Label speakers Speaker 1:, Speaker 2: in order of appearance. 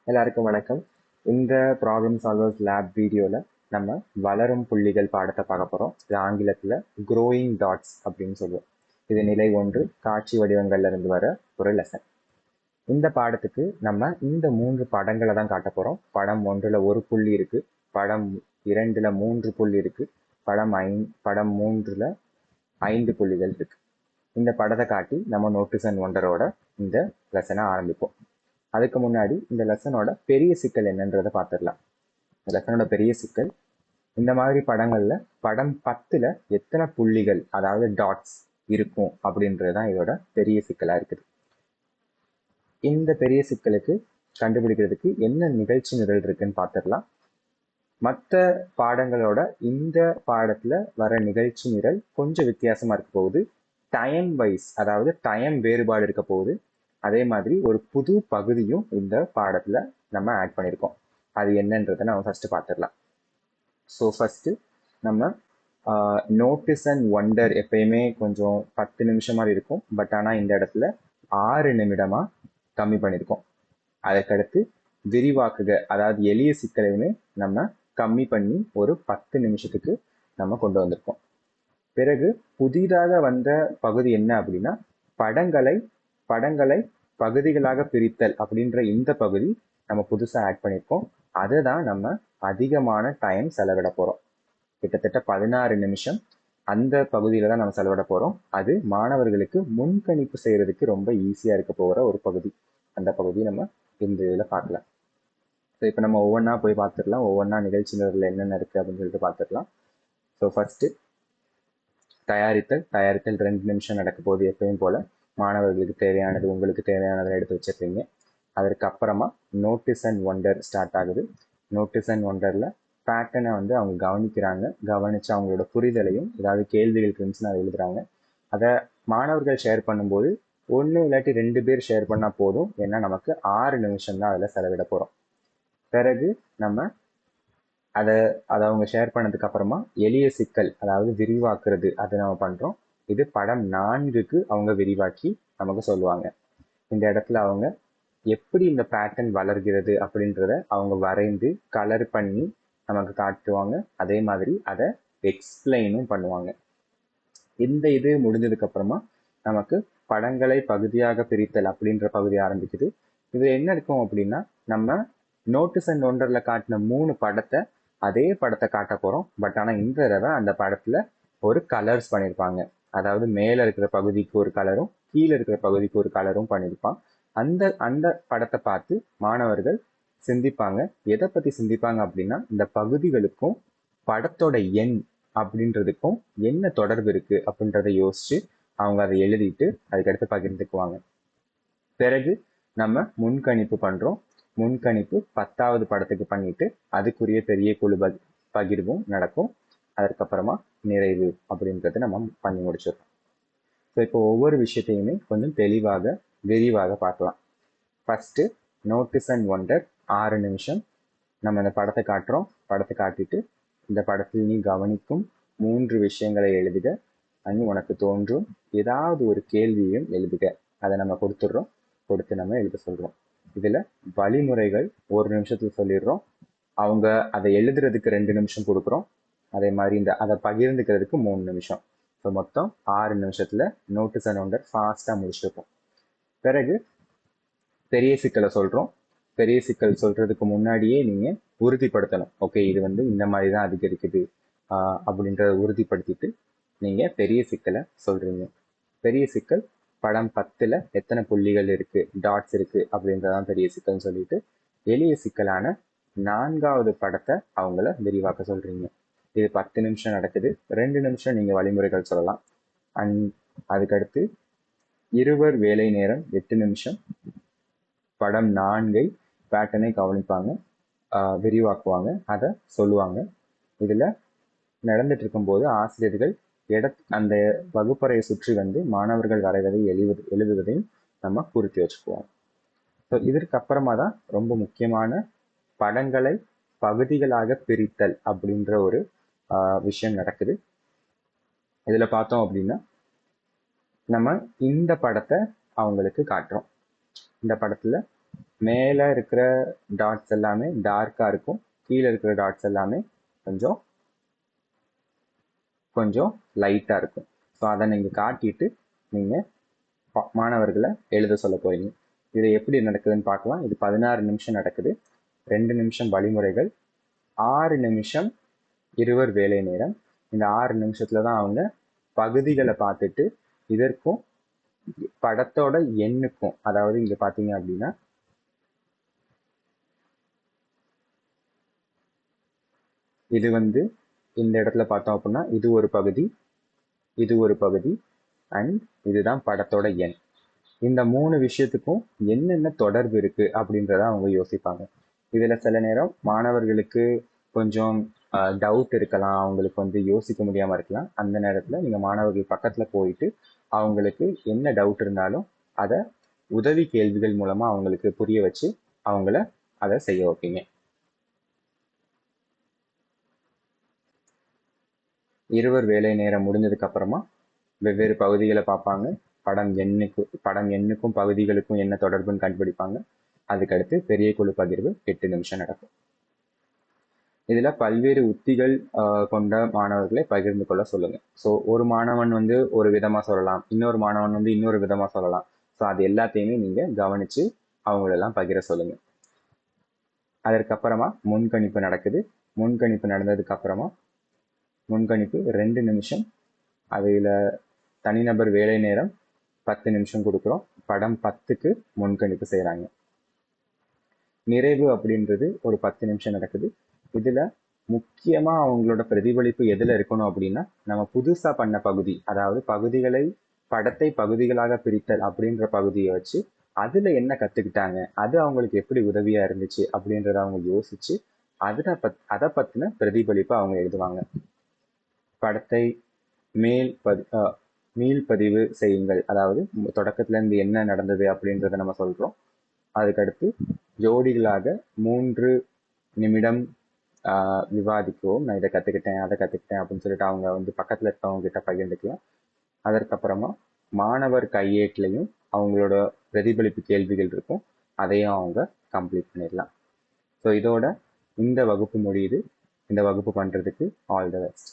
Speaker 1: எல்லாருக்கும் வணக்கம். இந்த ப்ராப்ளம் சால்வர்ஸ் லேப் வீடியோவில் நம்ம வளரும் புள்ளிகள் பாடத்தை பார்க்க போகிறோம். இது ஆங்கிலத்தில் க்ரோயிங் டாட்ஸ் அப்படின்னு சொல்லுவோம். இது நிலை 1 காட்சி வடிவங்கள்ல இருந்து வர ஒரு லெசன். இந்த பாடத்துக்கு நம்ம இந்த 3 படங்களை தான் காட்ட போகிறோம். படம் 1ல் 1 புள்ளி இருக்கு, படம் 2ல் 3 புள்ளி இருக்கு, படம் 3ல் 5 புள்ளிகள் இருக்கு. இந்த படத்தை காட்டி நம்ம நோட்டீஸ் அண்ட் ஒண்டரோட இந்த லெசனை ஆரம்பிப்போம். அதுக்கு முன்னாடி இந்த லெசனோட பெரிய சிக்கல் என்னன்றதை பார்த்துடலாம். இந்த லெசனோட பெரிய சிக்கல், இந்த மாதிரி படங்கள்ல படம் 10ல் எத்தனை புள்ளிகள் அதாவது டாட்ஸ் இருக்கும் அப்படின்றது தான் இதோட பெரிய சிக்கலா இருக்குது. இந்த பெரிய சிக்கலுக்கு கண்டுபிடிக்கிறதுக்கு என்ன நிகழ்ச்சி நிரல் இருக்குன்னு பார்த்துடலாம். மற்ற பாடங்களோட இந்த பாடத்துல வர நிகழ்ச்சி நிரல் கொஞ்சம் வித்தியாசமா இருக்க போகுது. டைம் வைஸ், அதாவது டைம் வேறுபாடு இருக்க போகுது. அதே மாதிரி ஒரு புது பகுதியும் இந்த பாடத்துல நம்ம ஆட் பண்ணியிருக்கோம். அது என்னன்றதை நம்ம ஃபர்ஸ்ட் பார்த்துடலாம். ஸோ ஃபர்ஸ்ட் நம்ம நோட்டீஸ் அண்ட் ஒண்டர் எப்பயுமே கொஞ்சம் 10 நிமிஷம் மாதிரி இருக்கும். பட் ஆனால் இந்த இடத்துல 6 நிமிடமா கம்மி பண்ணியிருக்கோம். அதற்கடுத்து விரிவாக்குக, அதாவது எளிய சிக்கலையுமே நம்ம கம்மி பண்ணி ஒரு 10 நிமிஷத்துக்கு நம்ம கொண்டு வந்திருக்கோம். பிறகு புதிதாக வந்த பகுதி என்ன அப்படின்னா படங்களை பகுதிகளாக பிரித்தல் அப்படின்ற இந்த பகுதி நம்ம புதுசாக ஆட் பண்ணியிருக்கோம். அதை தான் நம்ம அதிகமான டைம் செலவிட போகிறோம். கிட்டத்தட்ட 16 நிமிஷம் அந்த பகுதியில் தான் நம்ம செலவிட போகிறோம். அது மாணவர்களுக்கு முன்கணிப்பு செய்கிறதுக்கு ரொம்ப ஈஸியாக இருக்க போகிற ஒரு பகுதி. அந்த பகுதியை நம்ம இந்த இதில் பார்க்கலாம். ஸோ இப்போ நம்ம ஒவ்வொன்றா போய் பார்த்துடலாம். ஒவ்வொன்றா நிகழ்ச்சி நிரலில் என்னென்ன இருக்குது அப்படின்னு சொல்லிட்டு பார்த்துடலாம். ஸோ ஃபஸ்ட்டு தயாரித்தல் 2 நிமிஷம் நடக்க போகுது. எப்பயும் போல் மாணவர்களுக்கு தேவையானது உங்களுக்கு தேவையானதை எடுத்து வச்சிருப்பீங்க. அதற்கு அப்புறமா நோட்டீஸ் அண்ட் ஒண்டர் ஸ்டார்ட் ஆகுது. நோட்டீஸ் அண்ட் ஒண்டரில் பேட்டர்னை அவங்க கவனிக்கிறாங்க. கவனித்து அவங்களோட புரிதலையும் ஏதாவது கேள்விகள் இருந்துச்சுன்னா அதை எழுதுறாங்க. அதை மாணவர்கள் ஷேர் பண்ணும்போது 1 இல்லாட்டி 2 பேர் ஷேர் பண்ணால் போதும். ஏன்னா நமக்கு 6 நிமிஷம் தான் அதில் செலவிட போகிறோம். பிறகு நம்ம அதை அவங்க ஷேர் பண்ணதுக்கு அப்புறமா எளிய சிக்கல், அதாவது விரிவாக்குறது, அதை நம்ம பண்ணுறோம். இது படம் 4க்கு அவங்க விரிவாக்கி நமக்கு சொல்லுவாங்க. இந்த இடத்துல அவங்க எப்படி இந்த பேட்டர்ன் வளர்கிறது அப்படின்றத அவங்க வரைந்து கலர் பண்ணி நமக்கு காட்டுவாங்க. அதே மாதிரி அதை எக்ஸ்பிளைனும் பண்ணுவாங்க. இந்த இது முடிஞ்சதுக்கு அப்புறமா நமக்கு படங்களை பகுதியாக பிரித்தல் அப்படின்ற பகுதி ஆரம்பிக்குது. இது என்ன இருக்கும் அப்படின்னா, நம்ம நோட்டீஸ் அண்ட் ஒண்டர்ல காட்டின 3 படத்தை அதே படத்தை காட்ட போறோம். பட் ஆனால் இந்த தடவை அந்த படத்துல ஒரு கலர்ஸ் பண்ணியிருப்பாங்க. அதாவது மேலே இருக்கிற பகுதிக்கு ஒரு கலரும் கீழே இருக்கிற பகுதிக்கு ஒரு கலரும் பண்ணியிருப்பான். அந்த படத்தை பார்த்து மாணவர்கள் சிந்திப்பாங்க. எதை பற்றி சிந்திப்பாங்க அப்படின்னா, இந்த பகுதிகளுக்கும் படத்தோட எண் அப்படின்றதுக்கும் என்ன தொடர்பு இருக்கு அப்படின்றத யோசிச்சு அவங்க அதை எழுதிட்டு அதுக்கடுத்து பகிர்ந்துக்குவாங்க. பிறகு நம்ம முன்கணிப்பு பண்றோம். முன்கணிப்பு 10வது படத்துக்கு பண்ணிட்டு அதுக்குரிய பெரிய குழு பகிர்வும் நடக்கும். அதற்கப்புறமா நிறைவு அப்படின்றத நம்ம பண்ணி முடிச்சிடறோம். ஸோ இப்போ ஒவ்வொரு விஷயத்தையுமே கொஞ்சம் தெளிவாக விரிவாக பார்க்கலாம். ஃபர்ஸ்ட் நோட்டீஸ் அண்ட் ஒண்டர் 6 நிமிஷம் நம்ம இந்த படத்தை காட்டுறோம். படத்தை காட்டிட்டு இந்த படத்தில் நீ கவனிக்கும் 3 விஷயங்களை எழுதுக. உனக்கு தோன்றும் ஏதாவது ஒரு கேள்வியும் எழுதுக. அதை நம்ம கொடுத்துட்றோம். கொடுத்து நம்ம எழுத சொல்றோம். இதுல வழிமுறைகள் 1 நிமிஷத்துல சொல்லிடுறோம். அவங்க அதை எழுதுறதுக்கு 2 நிமிஷம் கொடுக்குறோம். அதே மாதிரி அதை பகிர்ந்துக்கிறதுக்கு 3 நிமிஷம். ஸோ மொத்தம் 6 நிமிஷத்துல நோட்டீஸ் அண்ட் ஒண்டர் ஃபாஸ்டா முடிச்சிருப்போம். பிறகு பெரிய சிக்கலை சொல்றோம். பெரிய சிக்கல் சொல்றதுக்கு முன்னாடியே நீங்க உறுதிப்படுத்தணும். ஓகே, இது இந்த மாதிரி தான் அதிகரிக்குது அப்படின்றத உறுதிப்படுத்திட்டு நீங்க பெரிய சிக்கலை சொல்றீங்க. பெரிய சிக்கல் படம் 10ல் எத்தனை புள்ளிகள் இருக்கு, டாட்ஸ் இருக்கு அப்படின்றதான் பெரிய சிக்கல்னு சொல்லிட்டு எளிய சிக்கலான 4வது படத்தை அவங்கள விரிவாக்க சொல்றீங்க. இது 10 நிமிஷம் நடக்குது. 2 நிமிஷம் நீங்க வழிமுறைகள் சொல்லலாம். அதுக்கடுத்து இருவர் வேலை நேரம் 8 நிமிஷம். படம் 4 பேட்டர்னை கவனிப்பாங்க, விரிவாக்குவாங்க, அதை சொல்லுவாங்க. இதுல நடந்துட்டு இருக்கும்போது ஆசிரியர்கள் அந்த வகுப்பறையை சுற்றி மாணவர்கள் வரைவதை எழுதுவதையும் நம்ம குறித்து வச்சுக்குவோம். ஸோ இதற்கு அப்புறமா தான் ரொம்ப முக்கியமான படங்களை பகுதிகளாக பிரித்தல் அப்படின்ற ஒரு விஷயம் நடக்குது. இதுல பார்த்தோம் அப்படின்னா, நம்ம இந்த படத்தை அவங்களுக்கு காட்டுறோம். இந்த படத்துல மேலே இருக்கிற டாட்ஸ் எல்லாமே டார்க்காக இருக்கும், கீழே இருக்கிற டாட்ஸ் எல்லாமே கொஞ்சம் கொஞ்சம் லைட்டாக இருக்கும். ஸோ அதை நீங்கள் காட்டிட்டு நீங்கள் மாணவர்களை எழுத சொல்ல போகிறீங்க. இது எப்படி நடக்குதுன்னு பார்க்கலாம். இது 16 நிமிஷம் நடக்குது. 2 நிமிஷம் வழிமுறைகள், 6 நிமிஷம் இருவர் வேலை நேரம். இந்த 6 நிமிஷத்துல தான் அவங்க பகுதிகளை பார்த்துட்டு இதற்கும் படத்தோட எண்ணுக்கும், அதாவது இங்க பாத்தீங்க அப்படின்னா இது வந்து இந்த இடத்துல பார்த்தோம் அப்படின்னா இது ஒரு பகுதி, இது ஒரு பகுதி, அண்ட் இதுதான் படத்தோட எண். இந்த 3 விஷயத்துக்கும் என்னென்ன தொடர்பு இருக்கு அப்படின்றத அவங்க யோசிப்பாங்க. இதுல சில நேரம் மாணவர்களுக்கு கொஞ்சம் டவுட் இருக்கலாம், அவங்களுக்கு வந்து யோசிக்க முடியாம இருக்கலாம். அந்த நேரத்துல நீங்க மாணவர்கள் பக்கத்துல போயிட்டு அவங்களுக்கு என்ன டவுட் இருந்தாலும் அதை உதவி கேள்விகள் மூலமா அவங்களுக்கு புரிய வச்சு அவங்கள அதை செய்ய வைப்பீங்க. இருவர் வேலை நேரம் முடிஞ்சதுக்கு அப்புறமா வெவ்வேறு பகுதிகளை பார்ப்பாங்க. படம் எண்ணுக்கும் பகுதிகளுக்கும் என்ன தொடர்புன்னு கண்டுபிடிப்பாங்க. அதுக்கடுத்து பெரிய குழு பகிர்வு 8 நிமிஷம் நடக்கும். இதுல பல்வேறு உத்திகள் கொண்ட மாணவர்களை பகிர்ந்து கொள்ள சொல்லுங்க. ஸோ ஒரு மாணவன் வந்து ஒரு விதமா சொல்லலாம், இன்னொரு மாணவன் வந்து இன்னொரு விதமா சொல்லலாம். ஸோ அது எல்லாத்தையுமே நீங்க கவனிச்சு அவங்களெல்லாம் பகிர சொல்லுங்க. அதற்கப்புறமா முன்கணிப்பு நடக்குது. முன்கணிப்பு நடந்ததுக்கு அப்புறமா முன்கணிப்பு 2 நிமிஷம், அதில் தனிநபர் வேலை நேரம் 10 நிமிஷம் கொடுக்குறோம். படம் 10க்கு முன்கணிப்பு செய்கிறாங்க. நிறைவு அப்படின்றது ஒரு 10 நிமிஷம் நடக்குது. இதில் முக்கியமாக அவங்களோட பிரதிபலிப்பு எதில் இருக்கணும் அப்படின்னா, நம்ம புதுசாக பண்ண பகுதி, அதாவது படத்தை பகுதிகளாக பிரித்தல் அப்படின்ற பகுதியை வச்சு அதில் என்ன கற்றுக்கிட்டாங்க, அது அவங்களுக்கு எப்படி உதவியாக இருந்துச்சு அப்படின்றத அவங்க யோசிச்சு அதை பற்றின பிரதிபலிப்பை அவங்க எழுதுவாங்க. படத்தை மீள்பதிவு செய்யுங்கள், அதாவது தொடக்கத்துல இருந்து என்ன நடந்தது அப்படின்றத நம்ம சொல்றோம். அதுக்கடுத்து ஜோடிகளாக 3 நிமிடம் விவாதிக்கவும், நான் இதை கற்றுக்கிட்டேன் அதை கற்றுக்கிட்டேன் அப்படின்னு சொல்லிட்டு அவங்க வந்து பக்கத்தில் இருக்கவங்க கிட்ட பகிர்ந்துக்கலாம். அதற்கப்புறமா மாணவர் கையேட்லையும் அவங்களோட பிரதிபலிப்பு கேள்விகள் இருக்கும், அதையும் அவங்க கம்ப்ளீட் பண்ணிடலாம். ஸோ இதோட இந்த வகுப்பு முடியுது. இந்த வகுப்பு பண்ணுறதுக்கு ஆல் த பெஸ்ட்.